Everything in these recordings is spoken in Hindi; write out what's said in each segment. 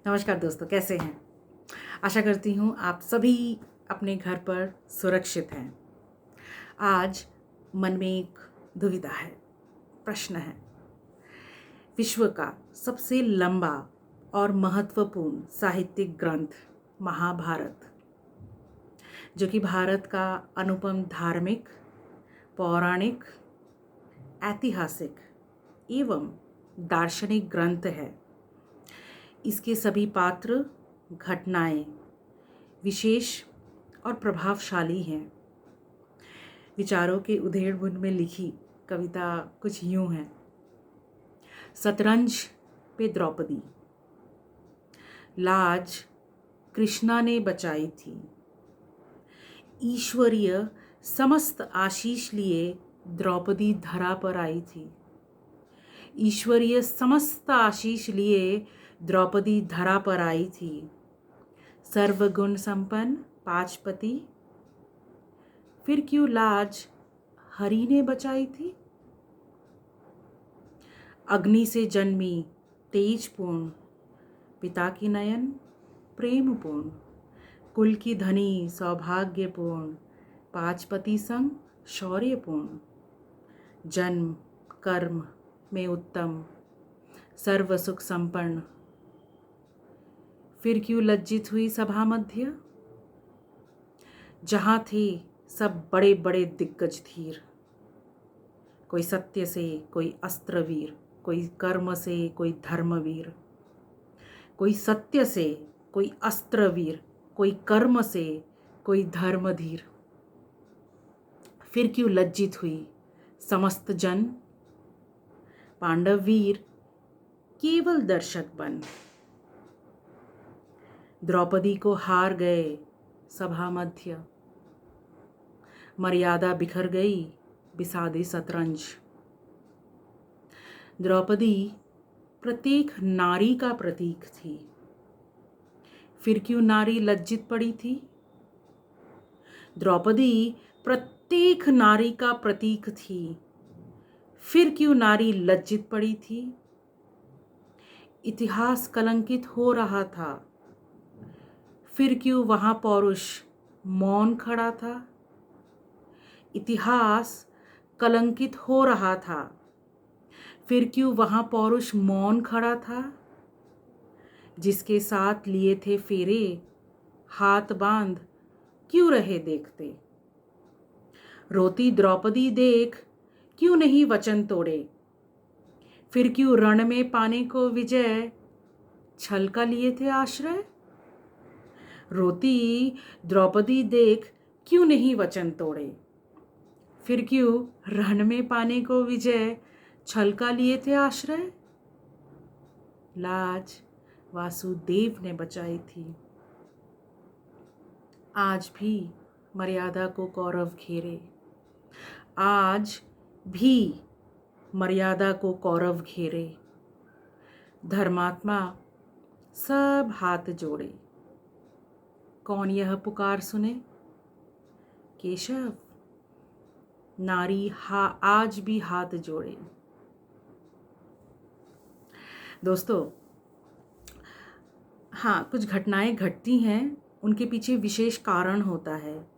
नमस्कार दोस्तों, कैसे हैं? आशा करती हूँ आप सभी अपने घर पर सुरक्षित हैं। आज मन में एक दुविधा है, प्रश्न है। विश्व का सबसे लंबा और महत्वपूर्ण साहित्यिक ग्रंथ महाभारत, जो कि भारत का अनुपम धार्मिक, पौराणिक, ऐतिहासिक एवं दार्शनिक ग्रंथ है। इसके सभी पात्र, घटनाएं विशेष और प्रभावशाली हैं। विचारों के उधेड़-बुन में लिखी कविता कुछ यूं है। शतरंज पे द्रौपदी, लाज कृष्णा ने बचाई थी। ईश्वरीय समस्त आशीष लिए द्रौपदी धरा पर आई थी। ईश्वरीय समस्त आशीष लिए द्रौपदी धरा पर आई थी। सर्वगुण संपन्न पाचपति, फिर क्यों लाज हरि ने बचाई थी। अग्नि से जन्मी तेजपूर्ण, पिता की नयन प्रेमपूर्ण, कुल की धनी सौभाग्यपूर्ण, पाचपति संग शौर्यपूर्ण, जन्म कर्म में उत्तम, सर्व सुख संपन्न, फिर क्यों लज्जित हुई सभा मध्य। जहाँ थे सब बड़े बड़े दिग्गज धीर, कोई सत्य से कोई अस्त्रवीर, कोई कर्म से कोई धर्मवीर, कोई सत्य से कोई अस्त्रवीर, कोई कर्म से कोई धर्मधीर। फिर क्यों लज्जित हुई समस्त जन, पांडव वीर केवल दर्शक बन। द्रौपदी को हार गए सभा मध्य, मर्यादा बिखर गई बिसादी शतरंज। द्रौपदी प्रत्येक नारी का प्रतीक थी, फिर क्यों नारी लज्जित पड़ी थी। द्रौपदी प्रत्येक नारी का प्रतीक थी, फिर क्यों नारी लज्जित पड़ी थी। इतिहास कलंकित हो रहा था, फिर क्यों वहां पौरुष मौन खड़ा था। इतिहास कलंकित हो रहा था, फिर क्यों वहां पौरुष मौन खड़ा था। जिसके साथ लिए थे फेरे हाथ बांध क्यों रहे देखते। रोती द्रौपदी देख क्यों नहीं वचन तोड़े, फिर क्यों रण में पाने को विजय छल का लिए थे आश्रय। रोती द्रौपदी देख क्यों नहीं वचन तोड़े, फिर क्यों रण में पाने को विजय छल का लिए थे आश्रय। लाज वासुदेव ने बचाई थी। आज भी मर्यादा को कौरव घेरे, आज भी मर्यादा को कौरव घेरे। धर्मात्मा सब हाथ जोड़े, कौन यह पुकार सुने। केशव नारी आज भी हाथ जोड़े। दोस्तों, हाँ, कुछ घटनाएं घटती हैं, उनके पीछे विशेष कारण होता है,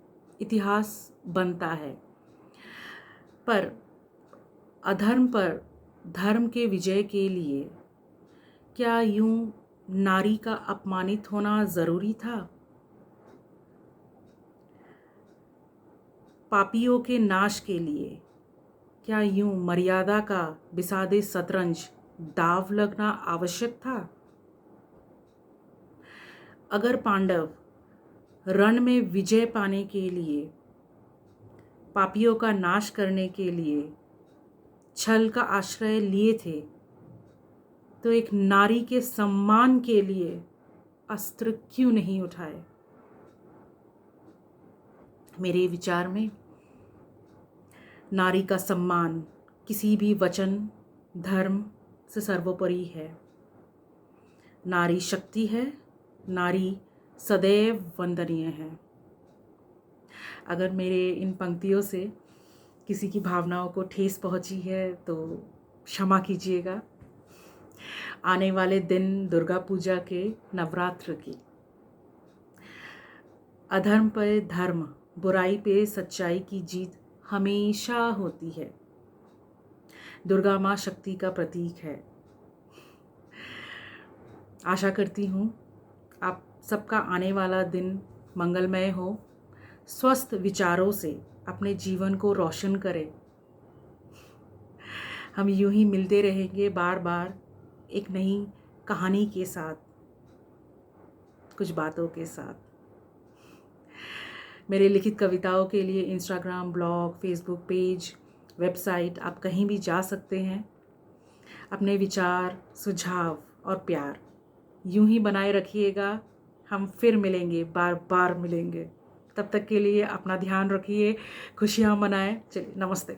इतिहास बनता है। पर अधर्म पर धर्म के विजय के लिए क्या यूं नारी का अपमानित होना जरूरी था। पापियों के नाश के लिए क्या यूं मर्यादा का बिसादे शतरंज दाव लगना आवश्यक था। अगर पांडव रण में विजय पाने के लिए, पापियों का नाश करने के लिए छल का आश्रय लिए थे, तो एक नारी के सम्मान के लिए अस्त्र क्यों नहीं उठाए। मेरे विचार में नारी का सम्मान किसी भी वचन धर्म से सर्वोपरि है। नारी शक्ति है, नारी सदैव वंदनीय है। अगर मेरे इन पंक्तियों से किसी की भावनाओं को ठेस पहुंची है तो क्षमा कीजिएगा। आने वाले दिन दुर्गा पूजा के, नवरात्र की। अधर्म पे धर्म, बुराई पे सच्चाई की जीत हमेशा होती है। दुर्गा माँ शक्ति का प्रतीक है। आशा करती हूँ आप सबका आने वाला दिन मंगलमय हो। स्वस्थ विचारों से अपने जीवन को रोशन करें। हम यूं ही मिलते रहेंगे बार बार एक नई कहानी के साथ, कुछ बातों के साथ। मेरे लिखित कविताओं के लिए Instagram, blog, Facebook page, website, आप कहीं भी जा सकते हैं। अपने विचार, सुझाव और प्यार यूं ही बनाए रखिएगा। हम फिर मिलेंगे, बार बार मिलेंगे। तब तक के लिए अपना ध्यान रखिए, खुशियाँ मनाएं। चलिए, नमस्ते।